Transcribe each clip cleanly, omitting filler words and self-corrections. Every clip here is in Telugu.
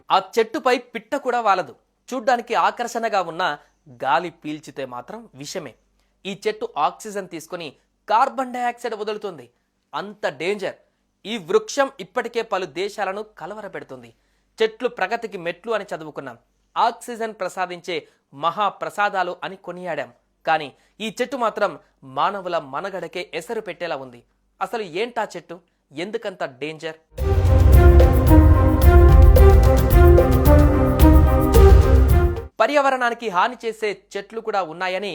ఆ చెట్టుపై పిట్ట కూడా వాలదు. చూడ్డానికి ఆకర్షణగా ఉన్న గాలి పీల్చితే మాత్రం విషమే. ఈ చెట్టు ఆక్సిజన్ తీసుకొని కార్బన్ డయాక్సైడ్ వదులుతుంది. అంత డేంజర్. ఈ వృక్షం ఇప్పటికే పలు దేశాలను కలవరపెడుతుంది. చెట్లు ప్రగతికి మెట్లు అని చదువుకున్నాం. ఆక్సిజన్ ప్రసాదించే మహాప్రసాదాలు అని కొనియాడాం. కానీ ఈ చెట్టు మాత్రం మానవుల మనగడకే ఎసరు పెట్టేలా ఉంది. అసలు ఏంటా చెట్టు? ఎందుకంత డేంజర్? పర్యావరణానికి హాని చేసే చెట్లు కూడా ఉన్నాయని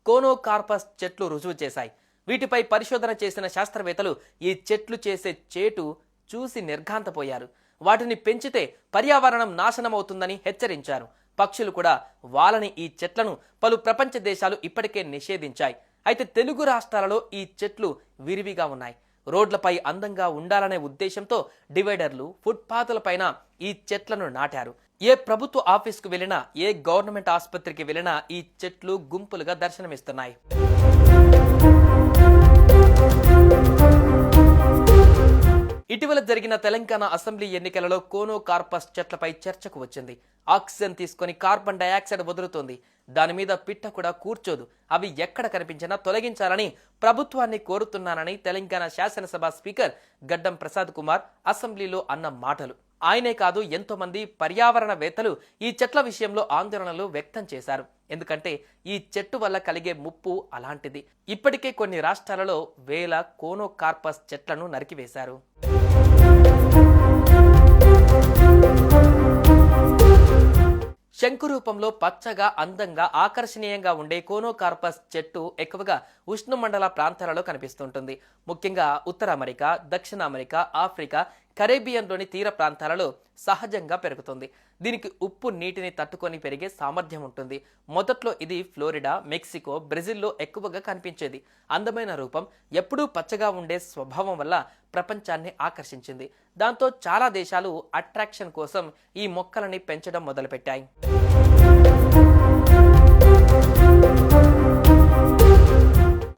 కోనోకార్పస్ చెట్లు రుజువు చేశాయి. వీటిపై పరిశోధన చేసిన శాస్త్రవేత్తలు ఈ చెట్లు చేసే చేటు చూసి నిర్ఘాంతపోయారు. వాటిని పెంచితే పర్యావరణం నాశనమవుతుందని హెచ్చరించారు. పక్షులు కూడా వాలని ఈ చెట్లను పలు ప్రపంచ దేశాలు ఇప్పటికే నిషేధించాయి. అయితే తెలుగు రాష్ట్రాలలో ఈ చెట్లు విరివిగా ఉన్నాయి. రోడ్లపై అందంగా ఉండాలనే ఉద్దేశంతో డివైడర్లు, ఫుట్పాత్లపైన ఈ చెట్లను నాటారు. ఏ ప్రభుత్వ ఆఫీస్కు వెళ్ళినా, ఏ గవర్నమెంట్ ఆసుపత్రికి వెళ్ళినా ఈ చెట్లు గుంపులుగా దర్శనమిస్తున్నాయి. ఇటీవల జరిగిన తెలంగాణ అసెంబ్లీ ఎన్నికలలో కోనోకార్పస్ చెట్లపై చర్చకు వచ్చింది. ఆక్సిజన్ తీసుకొని కార్బన్ డయాక్సైడ్ వదులుతుంది. దాని మీద పిట్ట కూడా కూర్చోదు. అవి ఎక్కడ కనిపించినా తొలగించాలని ప్రభుత్వాన్ని కోరుతున్నానని తెలంగాణ శాసనసభ స్పీకర్ గడ్డం ప్రసాద్ కుమార్ అసెంబ్లీలో అన్న మాటలు. ఆయనే కాదు, ఎంతో మంది పర్యావరణవేత్తలు ఈ చెట్ల విషయంలో ఆందోళనలు వ్యక్తం చేశారు. ఎందుకంటే ఈ చెట్టు వల్ల కలిగే ముప్పు అలాంటిది. ఇప్పటికే కొన్ని రాష్ట్రాలలో వేల కోనోకార్పస్ చెట్లను నరికివేశారు. శంకు రూపంలో పచ్చగా, అందంగా, ఆకర్షణీయంగా ఉండే కోనోకార్పస్ చెట్టు ఎక్కువగా ఉష్ణమండల ప్రాంతాలలో కనిపిస్తుంటుంది. ముఖ్యంగా ఉత్తర అమెరికా, దక్షిణ అమెరికా, ఆఫ్రికా, కరేబియన్లోని తీర ప్రాంతాలలో సహజంగా పెరుగుతుంది. దీనికి ఉప్పు నీటిని తట్టుకొని పెరిగే సామర్థ్యం ఉంటుంది. మొదట్లో ఇది ఫ్లోరిడా, మెక్సికో, బ్రెజిల్లో ఎక్కువగా కనిపించేది. అందమైన రూపం, ఎప్పుడూ పచ్చగా ఉండే స్వభావం వల్ల ప్రపంచాన్ని ఆకర్షించింది. దాంతో చాలా దేశాలు అట్రాక్షన్ కోసం ఈ మొక్కలని పెంచడం మొదలుపెట్టాయి.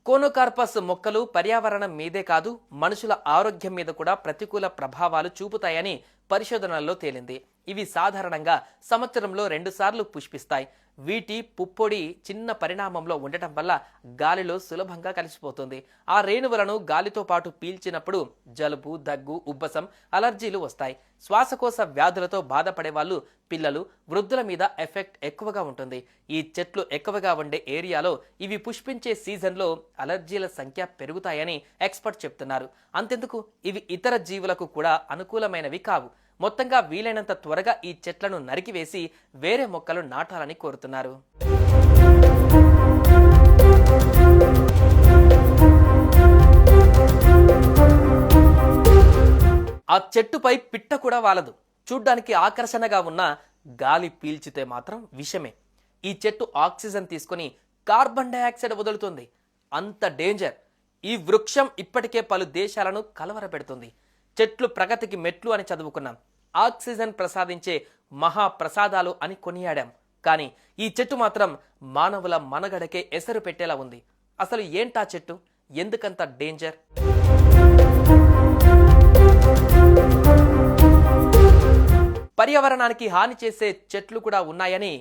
కోనోకార్పస్ మొక్కలు పర్యావరణం మీదే కాదు, మనుషుల ఆరోగ్యం మీద కూడా ప్రతికూల ప్రభావాలు చూపుతాయని పరిశోధనల్లో తేలింది. ఇవి సాధారణంగా సంవత్సరంలో 2 సార్లు పుష్పిస్తాయి. వీటి పుప్పొడి చిన్న పరిణామంలో ఉండటం వల్ల గాలిలో సులభంగా కలిసిపోతుంది. ఆ రేణువులను గాలితో పాటు పీల్చినప్పుడు జలుబు, దగ్గు, ఉబ్బసం, అలర్జీలు వస్తాయి. శ్వాసకోశ వ్యాధులతో బాధపడే వాళ్ళు, పిల్లలు, వృద్ధుల మీద ఎఫెక్ట్ ఎక్కువగా ఉంటుంది. ఈ చెట్లు ఎక్కువగా ఉండే ఏరియాలో ఇవి పుష్పించే సీజన్లో అలర్జీల సంఖ్య పెరుగుతాయని ఎక్స్పర్ట్ చెప్తున్నారు. అంతెందుకు, ఇవి ఇతర జీవులకు కూడా అనుకూలమైనవి కావు. మొత్తంగా వీలైనంత త్వరగా ఈ చెట్లను నరికివేసి వేరే మొక్కలు నాటాలని కోరుతున్నారు. ఆ చెట్టుపై పిట్ట కూడా వాలదు. చూడ్డానికి ఆకర్షణగా ఉన్న గాలి పీల్చితే మాత్రం విషమే. ఈ చెట్టు ఆక్సిజన్ తీసుకొని కార్బన్ డయాక్సైడ్ వదులుతుంది. అంత డేంజర్. ఈ వృక్షం ఇప్పటికే పలు దేశాలను కలవరపెడుతుంది. చెట్లు ప్రగతికి మెట్లు అని చదువుకున్నాం. ఆక్సిజన్ ప్రసాదించే మహాప్రసాదాలు అని కొనియాడాం. కానీ ఈ చెట్టు మాత్రం మానవుల మనగడకే ఎసరు పెట్టేలా ఉంది. అసలు ఏంటా చెట్టు? ఎందుకంత డేంజర్? పర్యావరణానికి హాని చేసే చెట్లు కూడా ఉన్నాయని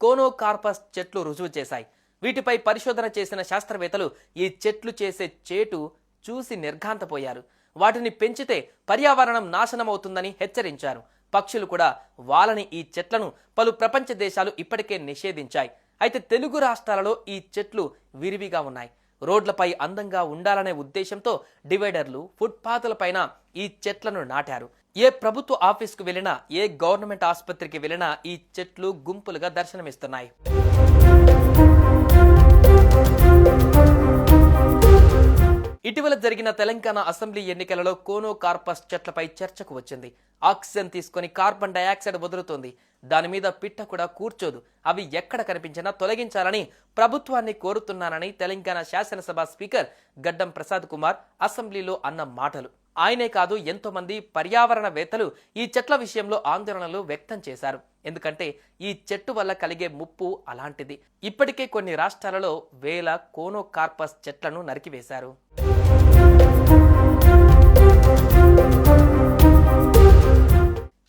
కోనోకార్పస్ చెట్లు రుజువు చేశాయి. వీటిపై పరిశోధన చేసిన శాస్త్రవేత్తలు ఈ చెట్లు చేసే చేటు చూసి నిర్ఘాంతపోయారు. వాటిని పెంచితే పర్యావరణం నాశనమవుతుందని హెచ్చరించారు. పక్షులు కూడా వాలని ఈ చెట్లను పలు ప్రపంచ దేశాలు ఇప్పటికే నిషేధించాయి. అయితే తెలుగు రాష్ట్రాలలో ఈ చెట్లు విరివిగా ఉన్నాయి. రోడ్లపై అందంగా ఉండాలనే ఉద్దేశంతో డివైడర్లు, ఫుట్పాత్లపైన ఈ చెట్లను నాటారు. ఏ ప్రభుత్వ ఆఫీస్కు వెళ్ళినా, ఏ గవర్నమెంట్ ఆసుపత్రికి వెళ్ళినా ఈ చెట్లు గుంపులుగా దర్శనమిస్తున్నాయి. ఇటీవల జరిగిన తెలంగాణ అసెంబ్లీ ఎన్నికలలో కోనోకార్పస్ చెట్లపై చర్చకు వచ్చింది. ఆక్సిజన్ తీసుకొని కార్బన్ డయాక్సైడ్ వదులుతుంది. దాని మీద పిట్ట కూడా కూర్చోదు. అవి ఎక్కడ కనిపించినా తొలగించాలని ప్రభుత్వాన్ని కోరుతున్నానని తెలంగాణ శాసనసభ స్పీకర్ గడ్డం ప్రసాద్ కుమార్ అసెంబ్లీలో అన్న మాటలు. ఆయనే కాదు, ఎంతో మంది పర్యావరణవేత్తలు ఈ చెట్ల విషయంలో ఆందోళనలు వ్యక్తం చేశారు. ఎందుకంటే ఈ చెట్టు వల్ల కలిగే ముప్పు అలాంటిది. ఇప్పటికే కొన్ని రాష్ట్రాలలో వేల కోనోకార్పస్ చెట్లను నరికివేశారు.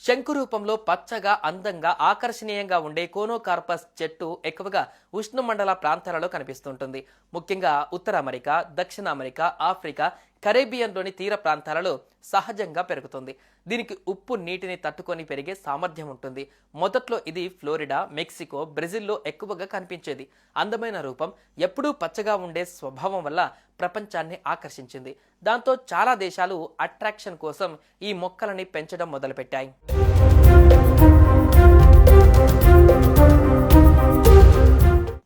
శంకు శంకు రూపంలో పచ్చగా అందంగా ఆకర్షణీయంగా ఉండే కోనోకార్పస్ చెట్టు ఎక్కువగా ఉష్ణమండల ప్రాంతాలలో కనిపిస్తుంటుంది. ముఖ్యంగా ఉత్తర అమెరికా, దక్షిణ అమెరికా, ఆఫ్రికా, కరేబియన్లోని తీర ప్రాంతాలలో సహజంగా పెరుగుతుంది. దీనికి ఉప్పు నీటిని తట్టుకొని పెరిగే సామర్థ్యం ఉంటుంది. మొదట్లో ఇది ఫ్లోరిడా, మెక్సికో, బ్రెజిల్లో ఎక్కువగా కనిపించేది. అందమైన రూపం, ఎప్పుడూ పచ్చగా ఉండే స్వభావం వల్ల ప్రపంచాన్ని ఆకర్షించింది. దాంతో చాలా దేశాలు అట్రాక్షన్ కోసం ఈ మొక్కలని పెంచడం మొదలుపెట్టాయి.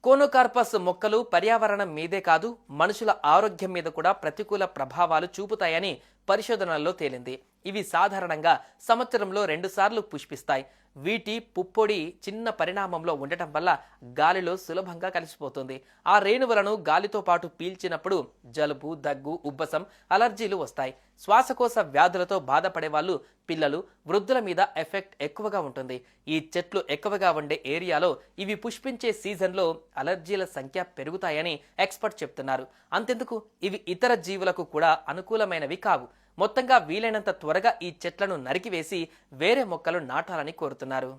కోనోకార్పస్ మొక్కలు పర్యావరణం మీదే కాదు, మనుషుల ఆరోగ్యం మీద కూడా ప్రతికూల ప్రభావాలు చూపుతాయని పరిశోధనల్లో తేలింది. ఇవి సాధారణంగా సంవత్సరంలో 2 సార్లు పుష్పిస్తాయి. వీటి పుప్పొడి చిన్న పరిణామంలో ఉండటం వల్ల గాలిలో సులభంగా కలిసిపోతుంది. ఆ రేణువులను గాలితో పాటు పీల్చినప్పుడు జలుబు, దగ్గు, ఉబ్బసం, అలర్జీలు వస్తాయి. శ్వాసకోశ వ్యాధులతో బాధపడే వాళ్ళు, పిల్లలు, వృద్ధుల మీద ఎఫెక్ట్ ఎక్కువగా ఉంటుంది. ఈ చెట్లు ఎక్కువగా ఉండే ఏరియాలో ఇవి పుష్పించే సీజన్లో అలర్జీల సంఖ్య పెరుగుతాయని ఎక్స్పర్ట్ చెప్తున్నారు. అంతెందుకు, ఇవి ఇతర జీవులకు కూడా అనుకూలమైనవి కావు. మొత్తంగా వీలైనంత త్వరగా ఈ చెట్లను నరికివేసి వేరే మొక్కలు నాటాలని కోరుతున్నారు.